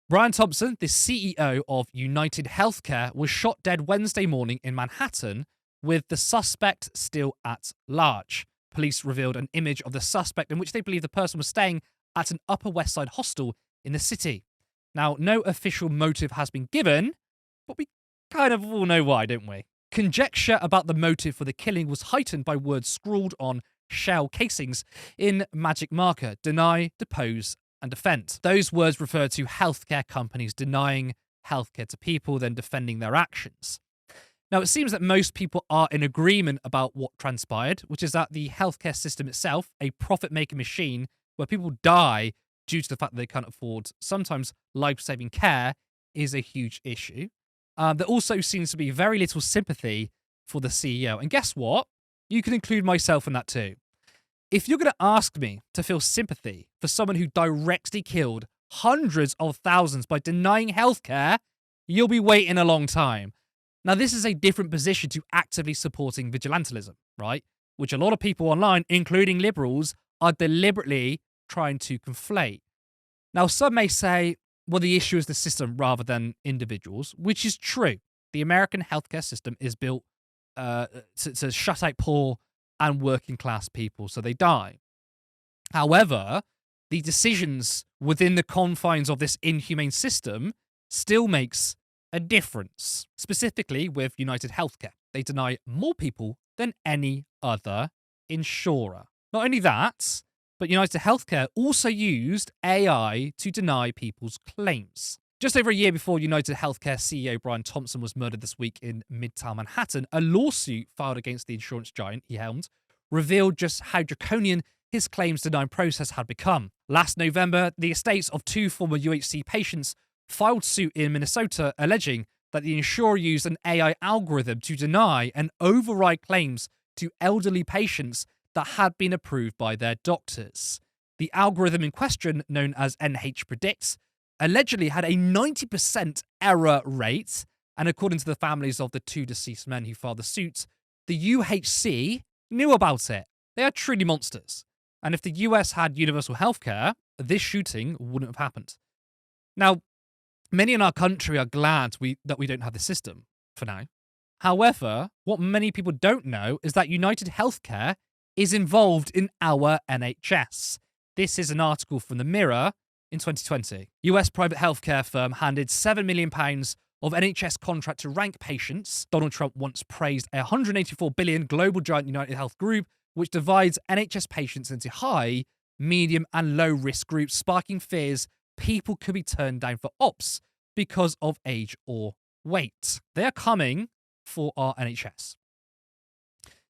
Brian Thompson, the CEO of United Healthcare, was shot dead Wednesday morning in Manhattan, with the suspect still at large. Police revealed an image of the suspect in which they believe the person was staying at an Upper West Side hostel in the city. Now, no official motive has been given, but we kind of all know why, don't we? Conjecture about the motive for the killing was heightened by words scrawled on shell casings in magic marker: deny, depose, and defend. Those words refer to healthcare companies denying healthcare to people, then defending their actions. Now, it seems that most people are in agreement about what transpired, which is that the healthcare system itself, a profit-making machine where people die due to the fact that they can't afford sometimes life-saving care, is a huge issue. There also seems to be very little sympathy for the CEO. And guess what? You can include myself in that too. If you're going to ask me to feel sympathy for someone who directly killed hundreds of thousands by denying healthcare, you'll be waiting a long time. Now, this is a different position to actively supporting vigilantism, right? Which a lot of people online, including liberals, are deliberately trying to conflate. Now, some may say, well, the issue is the system rather than individuals, which is true. The American healthcare system is built to shut out poor and working class people so they die. However, the decisions within the confines of this inhumane system still makes a difference. Specifically with United Healthcare, they deny more people than any other insurer. Not only that, but United Healthcare also used AI to deny people's claims. Just over a year before United Healthcare CEO Brian Thompson was murdered this week in Midtown Manhattan, a lawsuit filed against the insurance giant he helmed revealed just how draconian his claims denying process had become. Last November, the estates of two former UHC patients filed suit in Minnesota alleging that the insurer used an AI algorithm to deny and override claims to elderly patients that had been approved by their doctors. The algorithm in question, known as NH Predicts, allegedly had a 90% error rate, and according to the families of the two deceased men who filed the suit, the UHC knew about it. They are truly monsters. And if the US had universal healthcare, this shooting wouldn't have happened. Now, many in our country are glad that we don't have the system for now. However, what many people don't know is that United Healthcare is involved in our NHS. This is an article from the Mirror in 2020. US private healthcare firm handed £7 million of NHS contract to rank patients. Donald Trump once praised a $184 billion global giant United Health Group, which divides NHS patients into high, medium, and low risk groups, sparking fears people could be turned down for ops because of age or weight. They are coming for our NHS.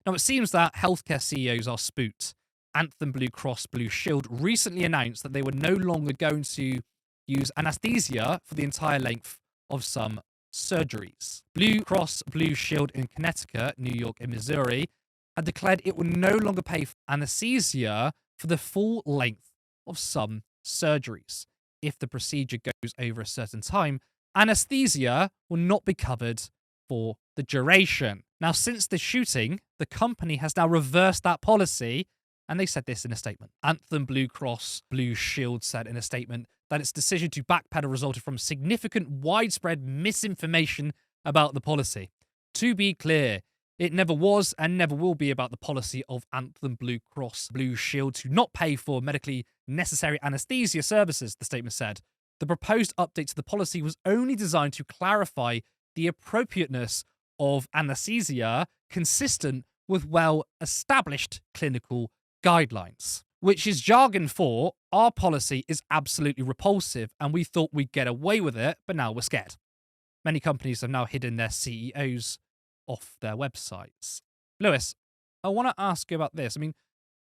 Now, it seems that healthcare CEOs are spooked. Anthem Blue Cross Blue Shield recently announced that they were no longer going to use anesthesia for the entire length of some surgeries. Blue Cross Blue Shield in Connecticut, New York, and Missouri had declared it would no longer pay for anesthesia for the full length of some surgeries. If the procedure goes over a certain time, anesthesia will not be covered for the duration. Now, since the shooting, the company has now reversed that policy, and they said this in a statement. Anthem Blue Cross Blue Shield said in a statement that its decision to backpedal resulted from significant widespread misinformation about the policy. To be clear, it never was and never will be about the policy of Anthem Blue Cross Blue Shield to not pay for medically necessary anesthesia services, the statement said. The proposed update to the policy was only designed to clarify the appropriateness of anesthesia consistent with well-established clinical guidelines, which is jargon for our policy is absolutely repulsive and we thought we'd get away with it, but now we're scared. Many companies have now hidden their CEOs off their websites. Lewis, I want to ask you about this. I mean,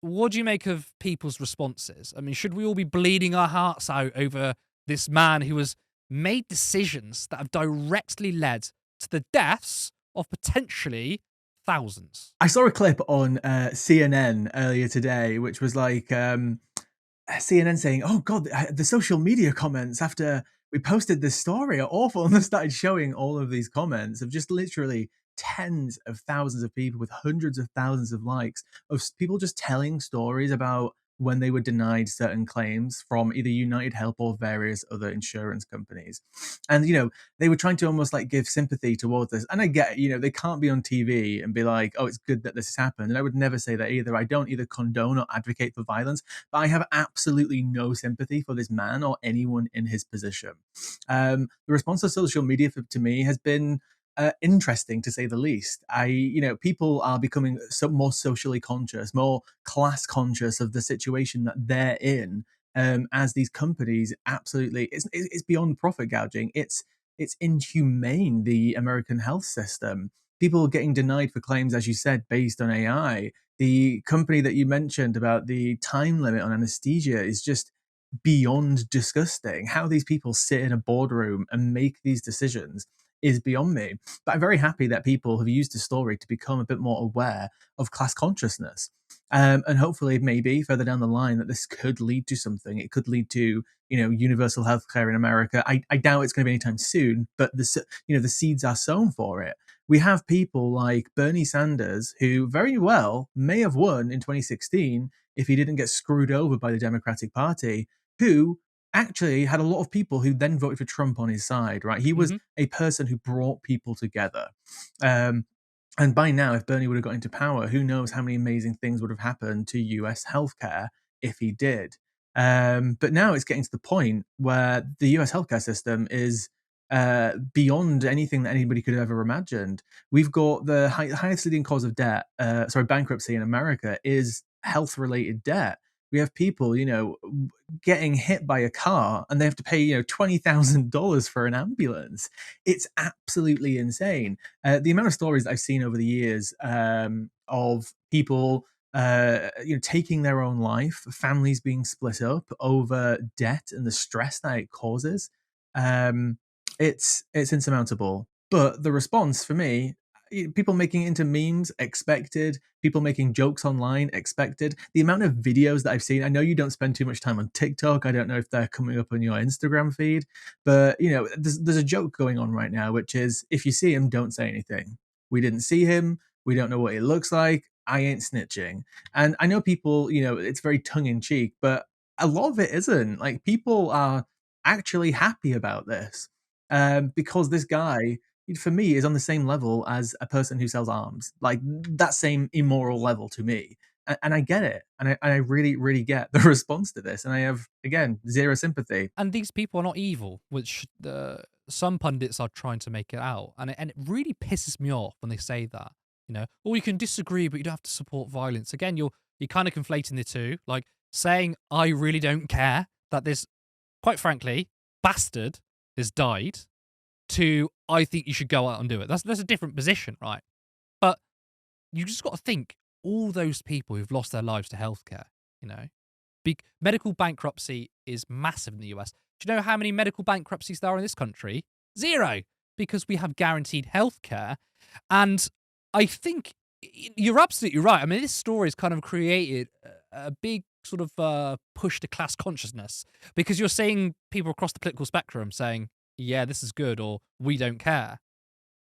what do you make of people's responses? I mean, should we all be bleeding our hearts out over this man who has made decisions that have directly led to the deaths of potentially thousands? I saw a clip on CNN earlier today, which was like CNN saying, "Oh God, the social media comments after we posted this story are awful," and they started showing all of these comments of just literally tens of thousands of people with hundreds of thousands of likes of people just telling stories about when they were denied certain claims from either United Health or various other insurance companies. And, they were trying to almost like give sympathy towards this. And I get it, they can't be on TV and be like, oh, it's good that this has happened. And I would never say that either. I don't either condone or advocate for violence, but I have absolutely no sympathy for this man or anyone in his position. The response to social media to me has been interesting to say the least. People are becoming more socially conscious, more class conscious of the situation that they're in. As these companies, absolutely, it's beyond profit gouging. It's inhumane, the American health system. People getting denied for claims, as you said, based on AI. The company that you mentioned about the time limit on anesthesia is just beyond disgusting. How these people sit in a boardroom and make these decisions is beyond me. But I'm very happy that people have used the story to become a bit more aware of class consciousness. And hopefully, maybe further down the line, that this could lead to something. It could lead to, universal healthcare in America. I doubt it's going to be anytime soon, but the seeds are sown for it. We have people like Bernie Sanders, who very well may have won in 2016 if he didn't get screwed over by the Democratic Party, who actually had a lot of people who then voted for Trump on his side, right? He was Hmm. a person who brought people together. Um, and by now, if Bernie would have got into power, who knows how many amazing things would have happened to US healthcare if he did. But now it's getting to the point where the US healthcare system is beyond anything that anybody could have ever imagined. We've got the highest leading cause of bankruptcy in America is health related debt. We have people, getting hit by a car and they have to pay, $20,000 for an ambulance. It's absolutely insane. The amount of stories that I've seen over the years of people, taking their own life, families being split up over debt and the stress that it causes, um, it's insurmountable. But the response for me, people making it into memes, expected. People making jokes online, expected. The amount of videos that I've seen, I know you don't spend too much time on TikTok. I don't know if they're coming up on your Instagram feed, but there's a joke going on right now, which is if you see him, don't say anything. We didn't see him. We don't know what he looks like. I ain't snitching. And I know people, it's very tongue in cheek, but a lot of it isn't. Like people are actually happy about this because this guy for me is on the same level as a person who sells arms, like that same immoral level to me. And I get it, and I really, really get the response to this, and I have again zero sympathy. And these people are not evil, which some pundits are trying to make it out, and it really pisses me off when they say that. Oh, you can disagree, but you don't have to support violence. Again, you're kind of conflating the two, like saying I really don't care that this, quite frankly, bastard has died, to I think you should go out and do it. That's a different position, right? But you just got to think all those people who've lost their lives to healthcare. You know, medical bankruptcy is massive in the US. Do you know how many medical bankruptcies there are in this country? Zero, because we have guaranteed healthcare. And I think you're absolutely right. I mean, this story has kind of created a big sort of push to class consciousness because you're seeing people across the political spectrum saying, yeah, this is good, or we don't care.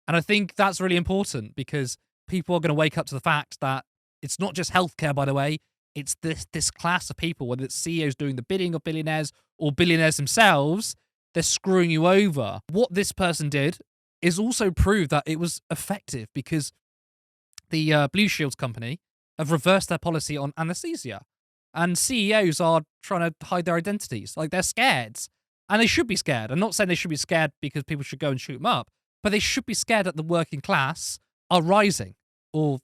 And I think that's really important because people are going to wake up to the fact that it's not just healthcare, by the way. It's this class of people, whether it's CEOs doing the bidding of billionaires or billionaires themselves, they're screwing you over. What this person did is also prove that it was effective because the Blue Shields company have reversed their policy on anesthesia. And CEOs are trying to hide their identities. Like, they're scared. And they should be scared. I'm not saying they should be scared because people should go and shoot them up, but they should be scared that the working class are rising. Or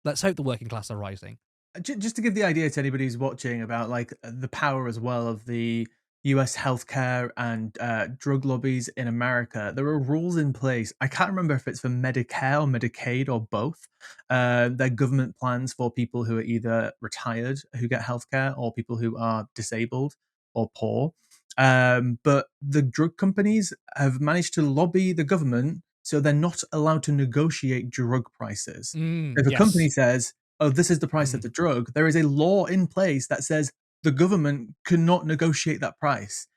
let's hope the working class are rising. Just to give the idea to anybody who's watching about like the power as well of the US healthcare and drug lobbies in America, there are rules in place. I can't remember if it's for Medicare or Medicaid or both. They're government plans for people who are either retired who get healthcare or people who are disabled or poor. But the drug companies have managed to lobby the government so they're not allowed to negotiate drug prices. If a company Yes. says, oh, this is the price of Mm. the drug, there is a law in place that says the government cannot negotiate that price.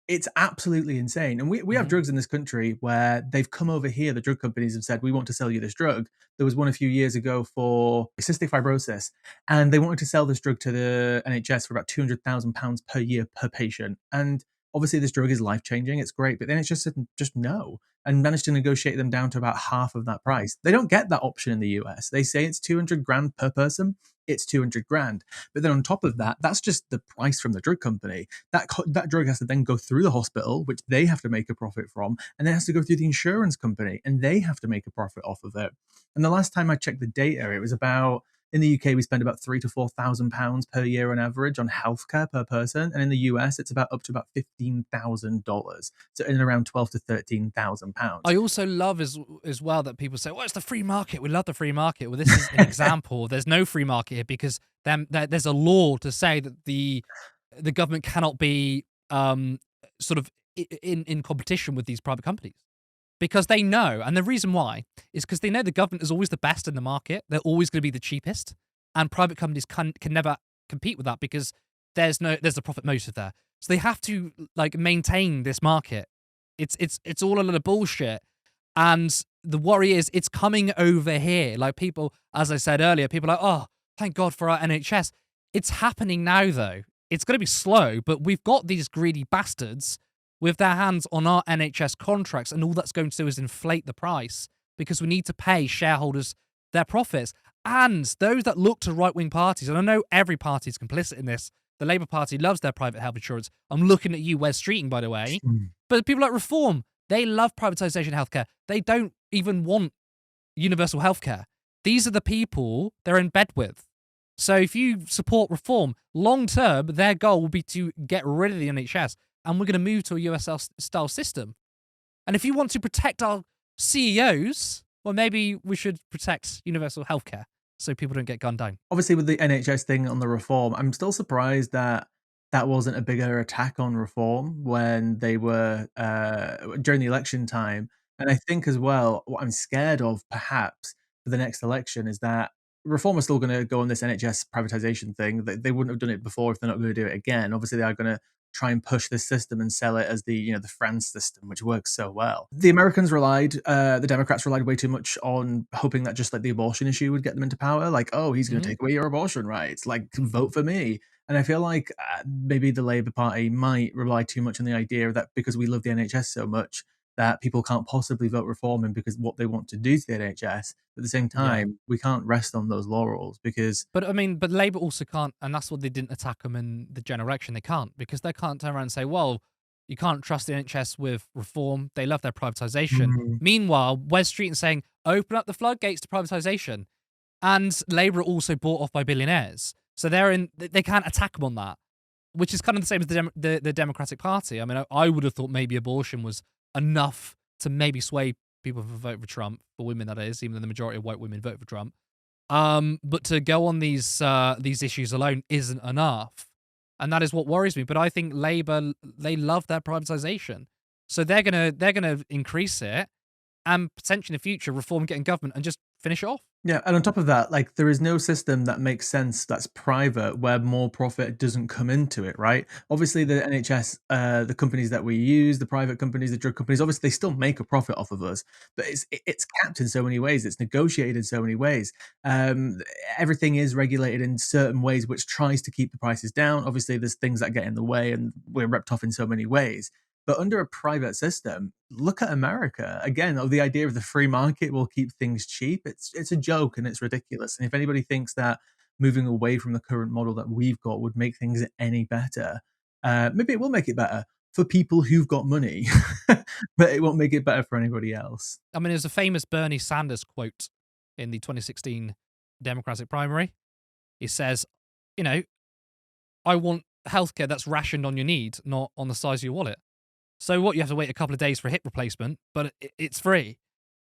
It's absolutely insane. And we have Mhm. drugs in this country where they've come over here, the drug companies have said, we want to sell you this drug. There was one a few years ago for cystic fibrosis, and they wanted to sell this drug to the NHS for about £200,000 per year per patient. And obviously, this drug is life changing. It's great. But the NHS said just no and managed to negotiate them down to about half of that price. They don't get that option in the US. They say it's 200 grand per person. It's 200 grand. But then on top of that, that's just the price from the drug company. That drug has to then go through the hospital, which they have to make a profit from, and then has to go through the insurance company, and they have to make a profit off of it. And the last time I checked the data, it was about in the UK we spend about £3,000 to £4,000 per year on average on healthcare per person, and in the US it's about up to about $15,000, so in around £12,000 to £13,000. I also love as well that people say, "Well, it's the free market. We love the free market." Well, this is an example. There's no free market here because there's a law to say that the government cannot be sort of in competition with these private companies because they know, and the reason why is because they know the government is always the best in the market. They're always going to be the cheapest, and private companies can never compete with that because there's a profit motive there. So they have to like maintain this market. It's all a lot of bullshit. And the worry is it's coming over here. Like people, as I said earlier, people are like, oh, thank God for our NHS. It's happening now though. It's going to be slow, but we've got these greedy bastards with their hands on our NHS contracts, and all that's going to do is inflate the price because we need to pay shareholders their profits. And those that look to right-wing parties, and I know every party is complicit in this, the Labour Party loves their private health insurance. I'm looking at you, Wes Streeting, by the way. But people like Reform, they love privatisation of healthcare. They don't even want universal healthcare. These are the people they're in bed with. So if you support Reform, long term, their goal will be to get rid of the NHS, and we're going to move to a US style system. And if you want to protect our CEOs, well, maybe we should protect universal healthcare so people don't get gunned down. Obviously, with the NHS thing on the reform, I'm still surprised that that wasn't a bigger attack on reform when they were during the election time. And I think as well, what I'm scared of perhaps for the next election is that reform are still going to go on this NHS privatization thing. They wouldn't have done it before if they're not going to do it again. Obviously, they are going to try and push this system and sell it as the the France system, which works so well. The Americans relied, the Democrats relied way too much on hoping that just like the abortion issue would get them into power. Like, oh, he's going to Mhm. take away your abortion rights. Like, vote for me. And I feel like maybe the Labour Party might rely too much on the idea that because we love the NHS so much, that people can't possibly vote reform in because what they want to do to the NHS. At the same Yeah. time, we can't rest on those laurels because But I mean, but Labour also can't, and that's what they didn't attack them in the general election. They can't because they can't turn around and say, "Well, you can't trust the NHS with reform. They love their privatisation." mm, Meanwhile, Wes Streeting saying, "Open up the floodgates to privatisation," and Labour are also bought off by billionaires, so they can't attack them on that, which is kind of the same as the Democratic Party. I mean, I would have thought maybe abortion was enough to maybe sway people to vote for Trump, for women that is, even though the majority of white women vote for Trump. But to go on these issues alone isn't enough, and that is what worries me. But I think Labour, they love their privatisation, so they're gonna increase it, and potentially in the future reform, get in government, and just finish it off. yeah, and on top of that, like there is no system that makes sense that's private where more profit doesn't come into it, right? Obviously, the NHS, the companies that we use, the private companies, the drug companies, obviously they still make a profit off of us, but it's capped in so many ways. It's negotiated in so many ways. Um, Everything is regulated in certain ways, which tries to keep the prices down. Obviously, there's things that get in the way, and we're ripped off in so many ways. But under a private system, look at America. Again, the idea of the free market will keep things cheap. It's a joke and it's ridiculous. And if anybody thinks that moving away from the current model that we've got would make things any better, maybe it will make it better for people who've got money, but it won't make it better for anybody else. I mean, there's a famous Bernie Sanders quote in the 2016 Democratic primary. He says, "You know, I want healthcare that's rationed on your need, not on the size of your wallet." So what? You have to wait a couple of days for a hip replacement, but it's free.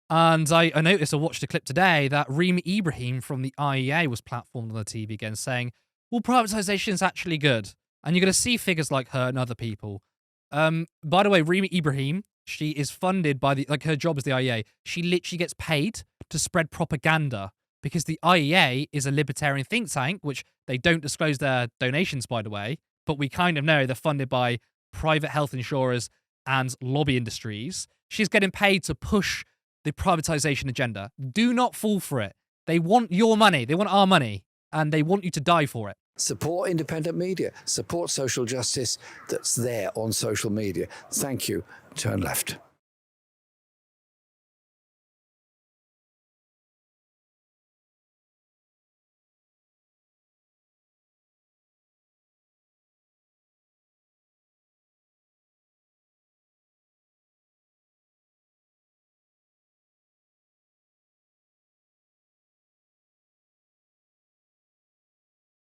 And I noticed, I watched a clip today that Reem Ibrahim from the IEA was platformed on the TV again saying, well, privatization is actually good. And you're going to see figures like her and other people. By the way, Reem Ibrahim, she is funded by like her job is the IEA. She literally gets paid to spread propaganda because the IEA is a libertarian think tank, which they don't disclose their donations, by the way, but we kind of know they're funded by private health insurers and lobby industries. She's getting paid to push the privatization agenda. Do not fall for it. They want your money. They want our money, and they want you to die for it. Support independent media. Support social justice that's there on social media. Thank you. Turn left.